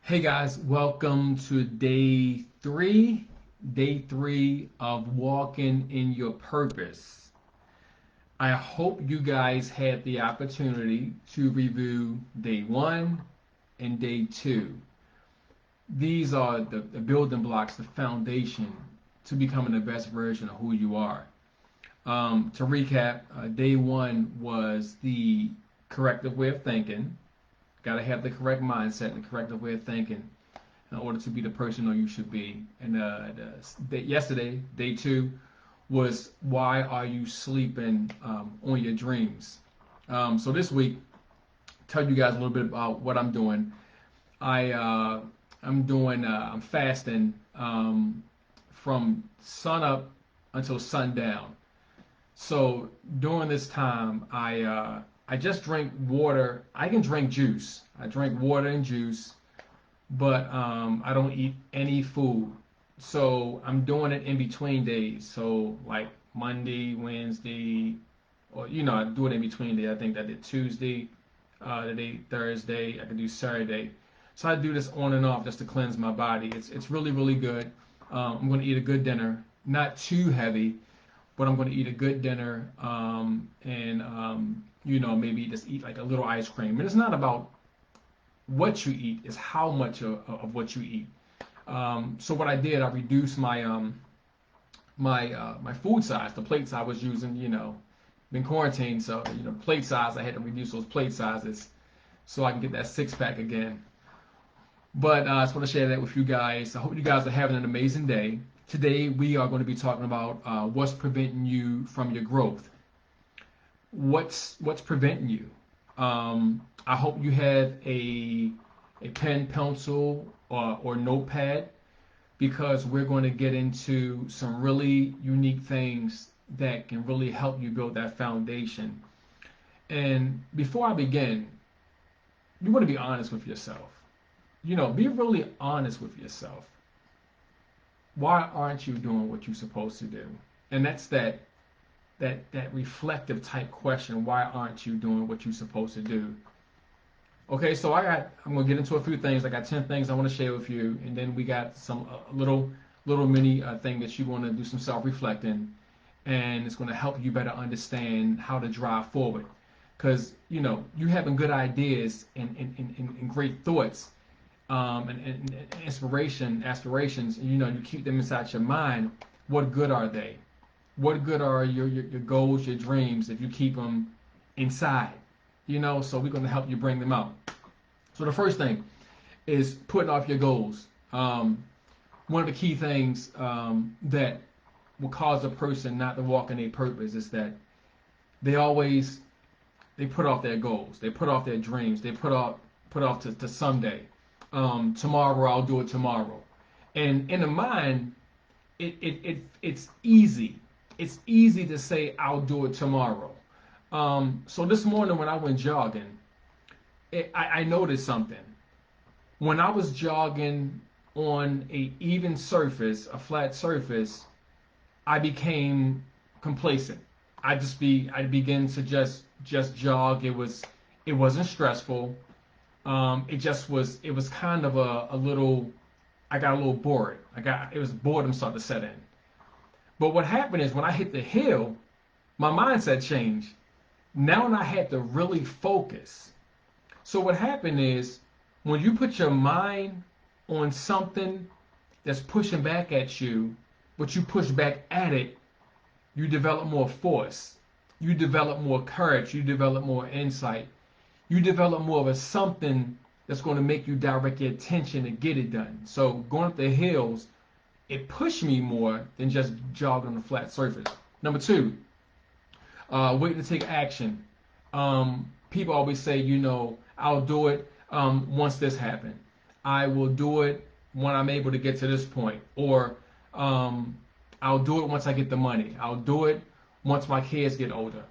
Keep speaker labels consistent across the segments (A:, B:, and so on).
A: Hey guys, welcome to day three of walking in your purpose. I hope you guys had the opportunity to review day one and day two. These are the building blocks, the foundation to becoming the best version of who you are. To recap, day one was the corrective way of thinking. Got to have the correct mindset and the corrective way of thinking in order to be the person you should be. And yesterday, day two, was why are you sleeping on your dreams? So this week, tell you guys a little bit about what I'm doing. I'm fasting from sun up until sundown. So during this time, I just drink water. I can drink juice. I drink water and juice, but I don't eat any food. So I'm doing it in between days. So like Monday, Wednesday, or I do it in between days. I think I did Tuesday, today Thursday. I could do Saturday. So I do this on and off just to cleanse my body. It's really really good. I'm going to eat a good dinner, not too heavy, but I'm going to eat a good dinner, and maybe just eat like a little ice cream. And it's not about what you eat; it's how much of what you eat. So what I did, I reduced my food size, the plates I was using. Been quarantined, so plate size. I had to reduce those plate sizes so I can get that six pack again. But I just want to share that with you guys. I hope you guys are having an amazing day. Today we are going to be talking about what's preventing you from your growth. What's preventing you? I hope you have a pen, pencil, or notepad because we're going to get into some really unique things that can really help you build that foundation. And before I begin, you want to be honest with yourself. Be really honest with yourself. Why aren't you doing what you're supposed to do? And that's that reflective type question. Why aren't you doing what you're supposed to do? Okay, so I'm gonna get into a few things. I got 10 things I want to share with you, and then we got some little mini thing that you want to do some self-reflecting, and it's going to help you better understand how to drive forward. Because you having good ideas and great thoughts, and inspiration, aspirations, you keep them inside your mind. What good are they? What good are your goals, your dreams if you keep them inside? So we're going to help you bring them out. So the first thing is putting off your goals. One of the key things that will cause a person not to walk in their purpose is that they always they put off their goals. They put off their dreams. They put off to someday. Tomorrow I'll do it tomorrow. And in the mind, it's easy. It's easy to say I'll do it tomorrow. So this morning when I went jogging, I noticed something. When I was jogging on a even surface, a flat surface, I became complacent. I began to just jog. It wasn't stressful. It was kind of a little. I got a little bored. It was boredom started to set in. But what happened is when I hit the hill, my mindset changed. Now I had to really focus. So what happened is when you put your mind on something that's pushing back at you, but you push back at it, you develop more force. You develop more courage. You develop more insight. You develop more of a something that's going to make you direct your attention to get it done. So going up the hills, it pushed me more than just jogging on a flat surface. Number two, waiting to take action. People always say, I'll do it once this happens. I will do it when I'm able to get to this point. Or I'll do it once I get the money. I'll do it once my kids get older.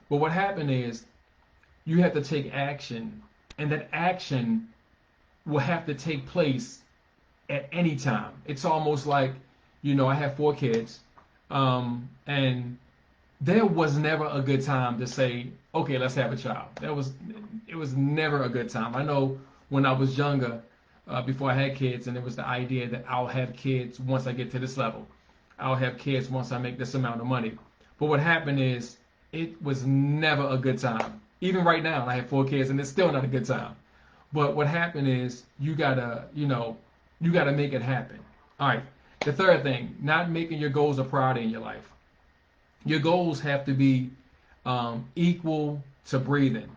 A: But what happened is you have to take action, and that action will have to take place at any time. It's almost like, I have 4 kids, and there was never a good time to say, okay, let's have a child. It was never a good time. I know when I was younger, before I had kids, and it was the idea that I'll have kids once I get to this level. I'll have kids once I make this amount of money. But what happened is it was never a good time. Even right now, I have 4 kids, and it's still not a good time. But what happened is you gotta make it happen. All right. The third thing, not making your goals a priority in your life. Your goals have to be equal to breathing.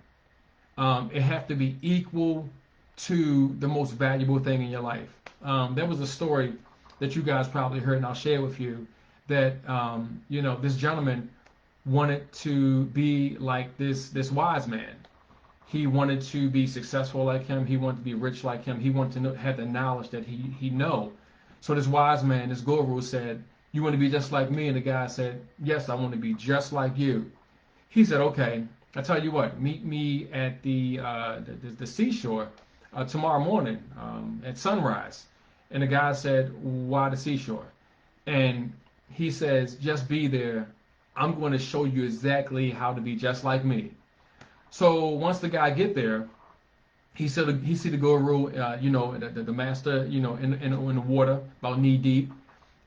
A: It have to be equal to the most valuable thing in your life. There was a story that you guys probably heard, and I'll share with you that this gentleman wanted to be like this wise man. He wanted to be successful like him. He wanted to be rich like him. He wanted to have the knowledge that he know. So this wise man, this guru said, "You want to be just like me?" And the guy said, "Yes, I want to be just like you." He said, "Okay, I tell you what, meet me at the seashore tomorrow morning at sunrise." And the guy said, "Why the seashore?" And he says, "Just be there. I'm going to show you exactly how to be just like me." So once the guy get there, he see the guru, the master, in the water, about knee deep,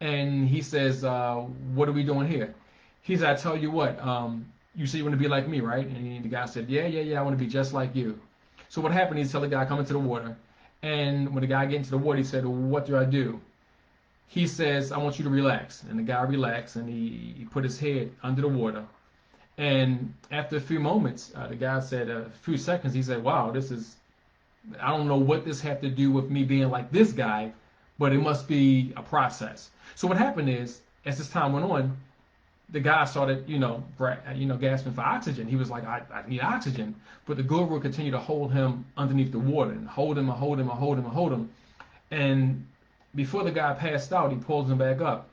A: and he says, "What are we doing here?" He said, "I tell you what, you say you want to be like me, right?" And the guy said, "Yeah, I want to be just like you." So what happened? He tell the guy come into the water, and when the guy get into the water, he said, "What do I do?" He says, "I want you to relax." And the guy relaxed, and he put his head under the water. And after a few moments, the guy said, a few seconds, he said, "Wow, I don't know what this had to do with me being like this guy, but it must be a process." So what happened is, as this time went on, the guy started, gasping for oxygen. He was like, I need oxygen. But the guru continued to hold him underneath the water and hold him and hold him and hold him and hold him. And before the guy passed out, he pulls him back up.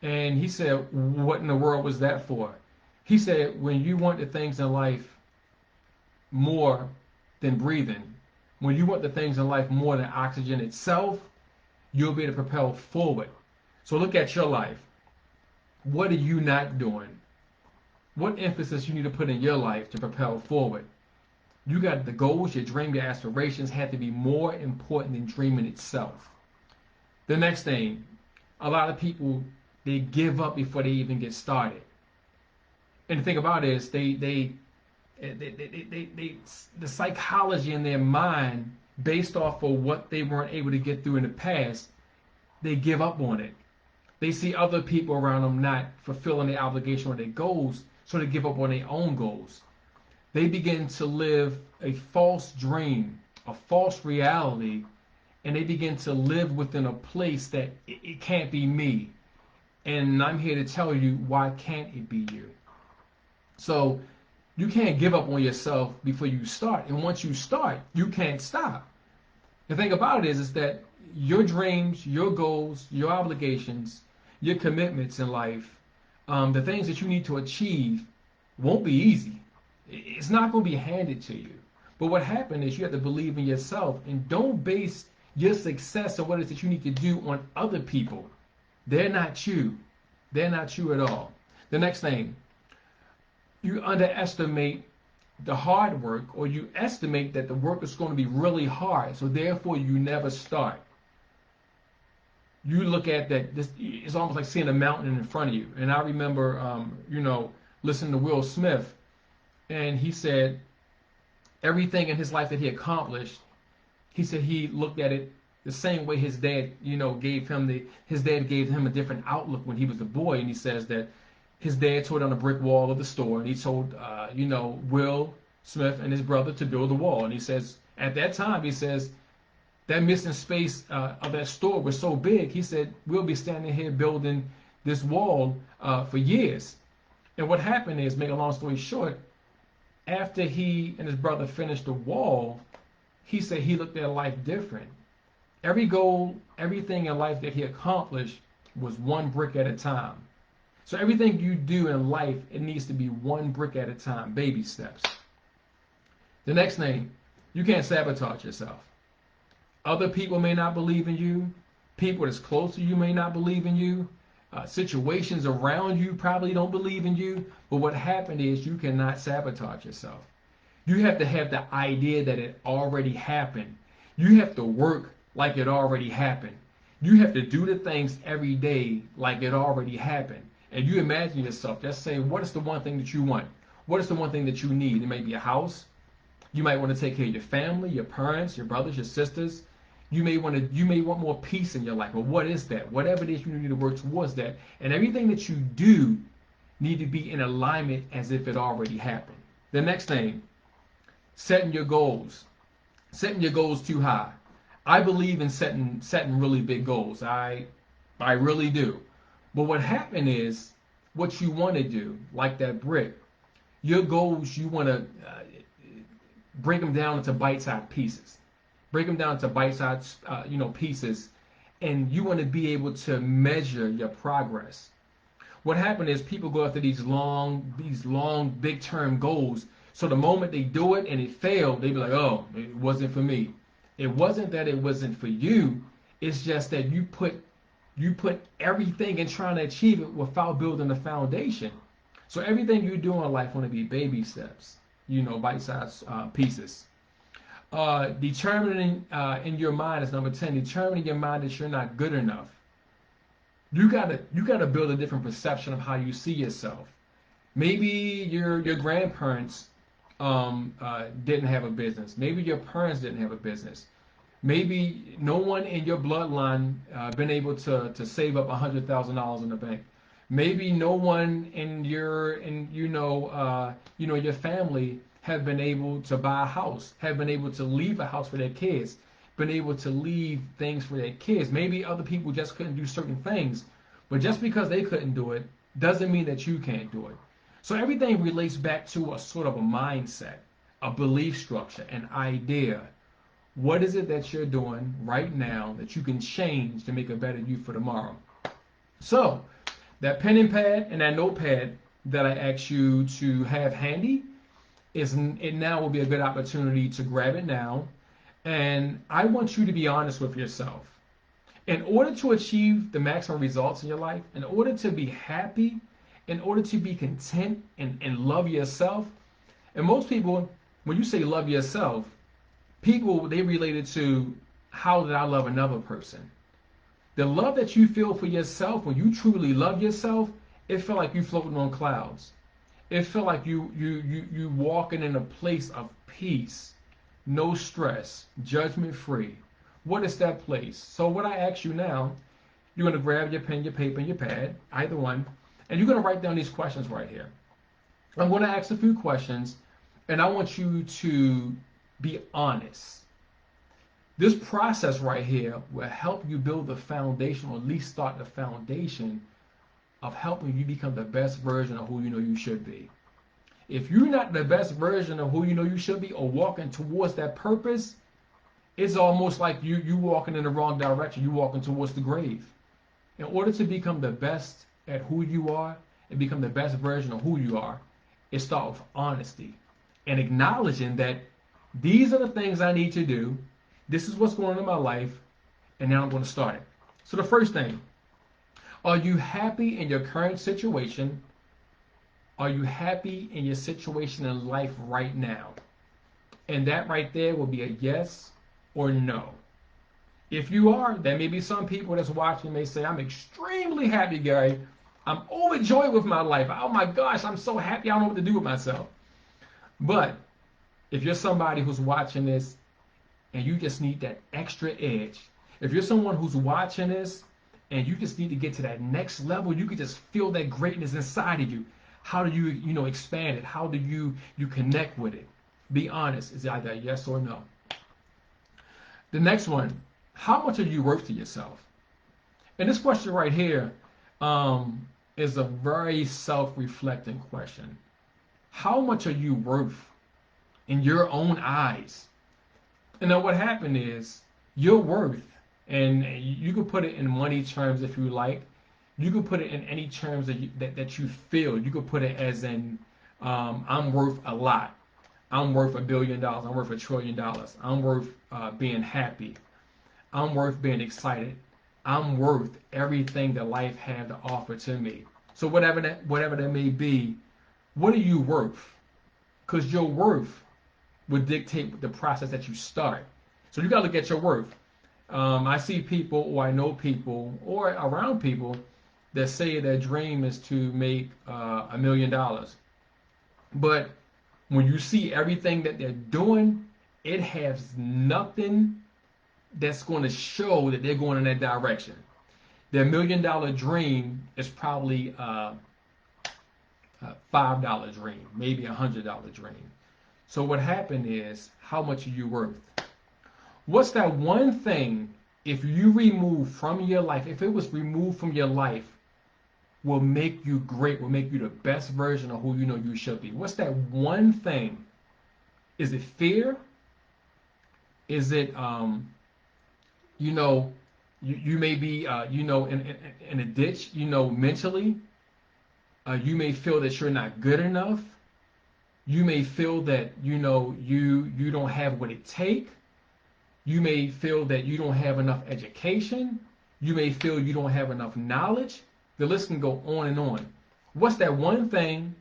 A: And he said, "What in the world was that for?" He said, "When you want the things in life more than breathing, when you want the things in life more than oxygen itself, you'll be able to propel forward." So look at your life. What are you not doing? What emphasis you need to put in your life to propel forward? You got the goals, your dream, your aspirations have to be more important than dreaming itself. The next thing, a lot of people, they give up before they even get started. And the thing about it is the psychology in their mind, based off of what they weren't able to get through in the past, they give up on it. They see other people around them not fulfilling their obligation or their goals, so they give up on their own goals. They begin to live a false dream, a false reality, and they begin to live within a place that it can't be me. And I'm here to tell you, why can't it be you? So you can't give up on yourself before you start. And once you start, you can't stop. The thing about it is that your dreams, your goals, your obligations, your commitments in life, the things that you need to achieve won't be easy. It's not going to be handed to you. But what happened is you have to believe in yourself and don't base your success or what it is that you need to do on other people. They're not you. They're not you at all. The next thing, you underestimate the hard work, or you estimate that the work is going to be really hard, so therefore you never start. You look at that, it's almost like seeing a mountain in front of you. And I remember, listening to Will Smith, and he said everything in his life that he accomplished, he said he looked at it the same way his dad, his dad gave him a different outlook when he was a boy. And he says that his dad tore down a brick wall of the store, and he told, Will Smith and his brother to build a wall. And he says, at that time, he says, that missing space of that store was so big, he said, we'll be standing here building this wall for years. And what happened is, make a long story short, after he and his brother finished the wall, he said he looked at life different. Every goal, everything in life that he accomplished was one brick at a time. So everything you do in life, it needs to be one brick at a time, baby steps. The next thing, you can't sabotage yourself. Other people may not believe in you. People that's close to you may not believe in you. Situations around you probably don't believe in you. But what happened is you cannot sabotage yourself. You have to have the idea that it already happened. You have to work like it already happened. You have to do the things every day like it already happened. And you imagine yourself just saying, what is the one thing that you want? What is the one thing that you need? It may be a house. You might want to take care of your family, your parents, your brothers, your sisters. You may want more peace in your life. But what is that? Whatever it is, you need to work towards that. And everything that you do need to be in alignment as if it already happened. The next thing, setting your goals. Setting your goals too high. I believe in setting really big goals. I really do. But what happened is what you want to do, like that brick, your goals, you want to break them down into bite-sized pieces. Break them down into bite-sized pieces, and you want to be able to measure your progress. What happened is people go after these long, big-term goals. So the moment they do it and it failed, they be like, "Oh, it wasn't for me." It wasn't that it wasn't for you. It's just that you put everything in trying to achieve it without building a foundation. So everything you do in life want to be baby steps, bite-sized pieces. Determining in your mind is number 10. Determining in your mind that you're not good enough. You gotta build a different perception of how you see yourself. Maybe your grandparents didn't have a business. Maybe your parents didn't have a business. Maybe no one in your bloodline been able to save up $100,000 in the bank. Maybe no one in your your family have been able to buy a house, have been able to leave a house for their kids, been able to leave things for their kids. Maybe other people just couldn't do certain things, but just because they couldn't do it doesn't mean that you can't do it. So everything relates back to a sort of a mindset, a belief structure, an idea. What is it that you're doing right now that you can change to make a better you for tomorrow? So that pen and pad and that notepad that I asked you to have handy, it now will be a good opportunity to grab it now. And I want you to be honest with yourself. In order to achieve the maximum results in your life, in order to be happy, in order to be content and love yourself, and most people, when you say love yourself, people, they relate it to how did I love another person. The love that you feel for yourself, when you truly love yourself, it felt like you floating on clouds. It felt like you walking in a place of peace, no stress, judgment free. What is that place? So what I ask you now, you're going to grab your pen, your paper, and your pad, either one, and you're going to write down these questions right here. I'm going to ask a few questions, and I want you to be honest. This process right here will help you build the foundation, or at least start the foundation of helping you become the best version of who you know you should be. If you're not the best version of who you know you should be, or walking towards that purpose, it's almost like you walking in the wrong direction. You walking towards the grave. In order to become the best at who you are and become the best version of who you are, it starts with honesty and acknowledging that these are the things I need to do. This is what's going on in my life, and now I'm going to start it. So the first thing, are you happy in your current situation? Are you happy in your situation in life right now? And that right there will be a yes or no. If you are, there may be some people that's watching may say, I'm extremely happy, Gary. I'm overjoyed with my life. Oh my gosh, I'm so happy I don't know what to do with myself. But if you're somebody who's watching this and you just need that extra edge, if you're someone who's watching this and you just need to get to that next level, you can just feel that greatness inside of you. How do you expand it? How do you connect with it? Be honest. It's either a yes or no. The next one, how much are you worth to yourself? And this question right here is a very self-reflecting question. How much are you worth in your own eyes? And then what happened is your worth, and you can put it in money terms if you like. You can put it in any terms that you feel. You could put it as in, I'm worth a lot. I'm worth $1 billion. I'm worth $1 trillion. I'm worth being happy. I'm worth being excited. I'm worth everything that life had to offer to me. So whatever that may be, what are you worth? Because your worth would dictate the process that you start. So you got to look at your worth. I see people, or I know people, or around people that say their dream is to make $1 million. But when you see everything that they're doing, it has nothing that's going to show that they're going in that direction. Their $1 million dream is probably a $5 dream, maybe $100 dream. So what happened is, how much are you worth? What's that one thing, if you remove from your life, if it was removed from your life, will make you great, will make you the best version of who you know you should be? What's that one thing? Is it fear? Is it, you know, you may be, in a ditch, mentally. You may feel that you're not good enough. You may feel that, you don't have what it takes. You may feel that you don't have enough education. You may feel you don't have enough knowledge. The list can go on and on. What's that one thing,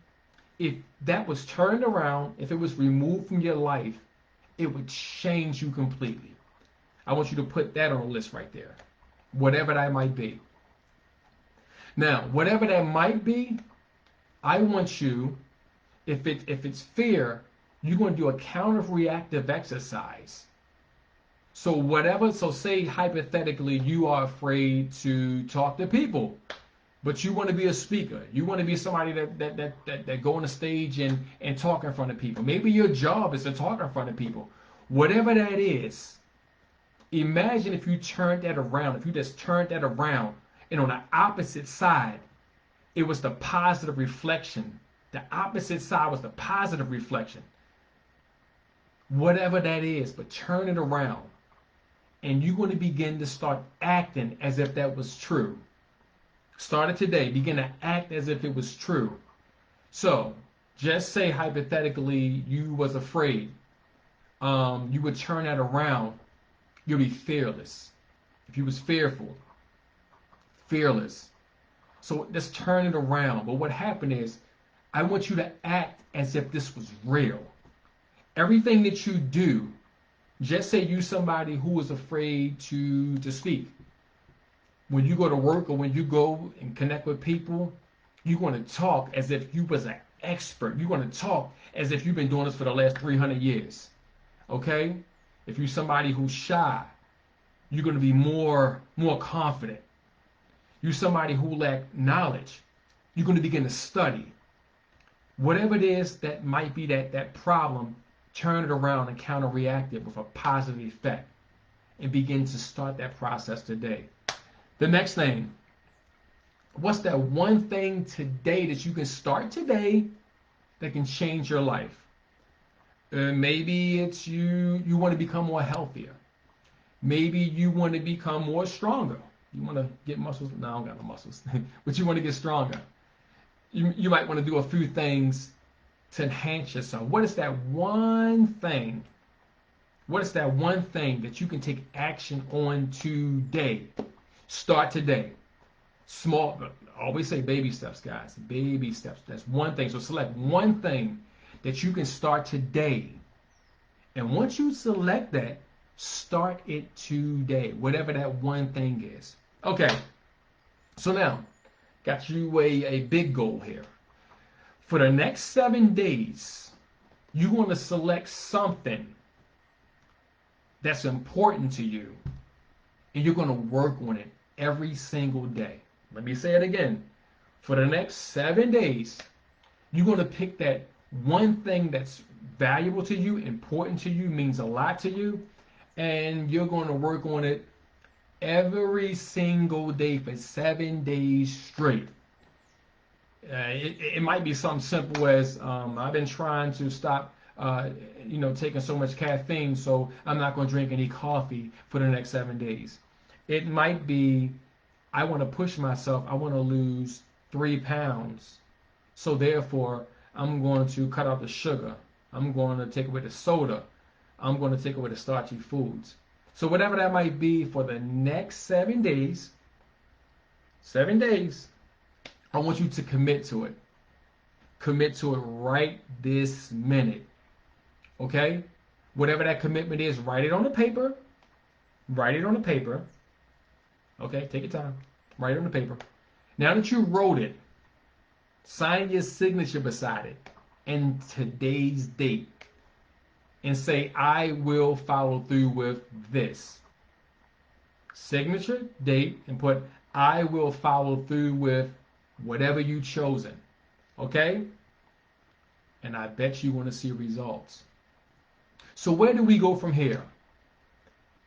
A: if that was turned around, if it was removed from your life, it would change you completely? I want you to put that on the list right there. Whatever that might be. Now, whatever that might be, I want you, if it's fear, you're going to do a counter-reactive exercise. So say hypothetically you are afraid to talk to people, but you want to be a speaker. You want to be somebody that go on the stage and talk in front of people. Maybe your job is to talk in front of people. Whatever that is, imagine if you turned that around, if you just turned that around, and on the opposite side, it was the positive reflection. The opposite side was the positive reflection. Whatever that is, but turn it around. And you're going to begin to start acting as if that was true. Start it today. Begin to act as if it was true. So, just say hypothetically you was afraid. You would turn that around. You'll be fearless. If you was fearful, fearless. So let's turn it around. But what happened is, I want you to act as if this was real. Everything that you do, just say you somebody who is afraid to speak. When you go to work or when you go and connect with people, you're going to talk as if you was an expert. You're going to talk as if you've been doing this for the last 300 years. Okay? If you're somebody who's shy, you're going to be more confident. You're somebody who lack knowledge, you're going to begin to study. Whatever it is that might be that problem, turn it around and counter-react it with a positive effect and begin to start that process today. The next thing, what's that one thing today that you can start today that can change your life? Maybe it's you want to become more healthier. Maybe you want to become more stronger. You want to get muscles. No, I don't got no muscles. But you want to get stronger. You might want to do a few things to enhance yourself. What is that one thing? What is that one thing that you can take action on today? Start today. Small, always say baby steps, guys. Baby steps. That's one thing. So select one thing that you can start today. And once you select that, start it today. Whatever that one thing is. Okay. So now, got you a big goal here. For the next 7 days, you want to select something that's important to you, and you're going to work on it every single day. Let me say it again. For the next 7 days, you're going to pick that one thing that's valuable to you, important to you, means a lot to you, and you're going to work on it every single day for 7 days straight. It might be something simple as I've been trying to stop taking so much caffeine, so I'm not going to drink any coffee for the next 7 days. It might be I want to push myself. I want to lose 3 pounds, so therefore I'm going to cut out the sugar. I'm going to take away the soda. I'm going to take away the starchy foods. So whatever that might be for the next 7 days, 7 days, I want you to commit to it. Commit to it right this minute. Okay? Whatever that commitment is, write it on the paper. Write it on the paper. Okay, take your time. Write it on the paper. Now that you wrote it, sign your signature beside it and today's date and say, I will follow through with this. Signature, date, and put, I will follow through with whatever you've chosen. Okay? And I bet you want to see results. So where do we go from here?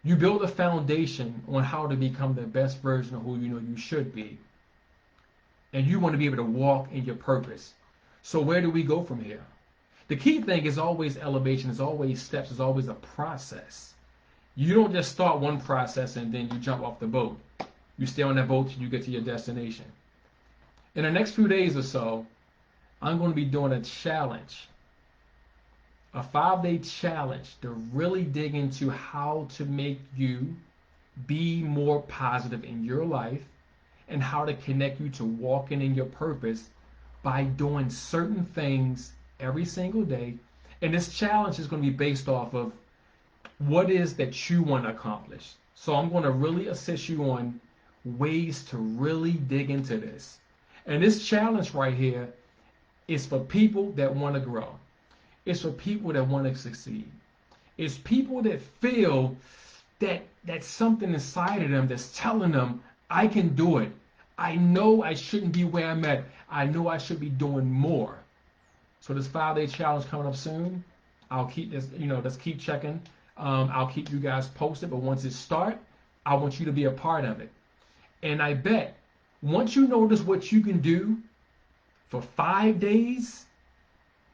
A: You build a foundation on how to become the best version of who you know you should be. And you want to be able to walk in your purpose. So where do we go from here? The key thing is always elevation, is always steps, is always a process. You don't just start one process and then you jump off the boat. You stay on that boat till you get to your destination. In the next few days or so, I'm going to be doing a challenge, a 5-day challenge to really dig into how to make you be more positive in your life and how to connect you to walking in your purpose by doing certain things every single day. And this challenge is going to be based off of what is that you want to accomplish. So I'm going to really assist you on ways to really dig into this. And this challenge right here is for people that want to grow. It's for people that want to succeed. It's people that feel that something inside of them that's telling them, I can do it. I know I shouldn't be where I'm at. I know I should be doing more. So this 5-day challenge coming up soon. I'll keep this, let's keep checking. I'll keep you guys posted. But once it starts, I want you to be a part of it. And I bet once you notice what you can do for 5 days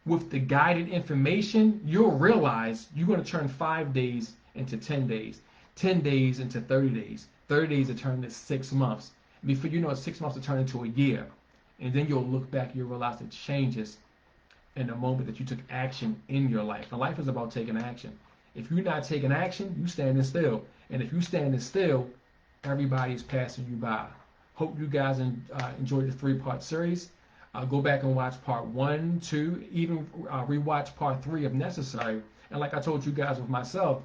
A: with the guided information, you'll realize you're going to turn 5 days into 10 days, 10 days into 30 days, 30 days to turn into 6 months. Before you know it, 6 months to turn into a year. And then you'll look back and you'll realize the changes in the moment that you took action in your life. And life is about taking action. If you're not taking action, you standing still. And if you standing still, everybody's passing you by. Hope you guys enjoyed the 3-part series. Go back and watch part 1, 2, even rewatch part 3 if necessary. And like I told you guys with myself,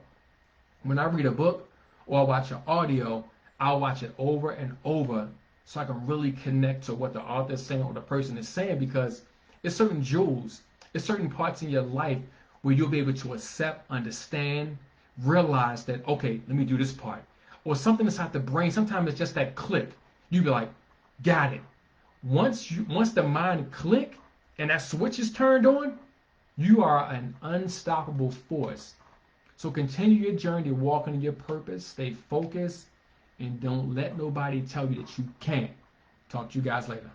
A: when I read a book or I watch an audio, I'll watch it over and over so I can really connect to what the author is saying or the person is saying, because it's certain jewels, it's certain parts in your life where you'll be able to accept, understand, realize that, okay, let me do this part. Or something inside the brain, sometimes it's just that click. You be like, got it. Once the mind click and that switch is turned on, you are an unstoppable force. So continue your journey, walking in your purpose, stay focused, and don't let nobody tell you that you can't. Talk to you guys later.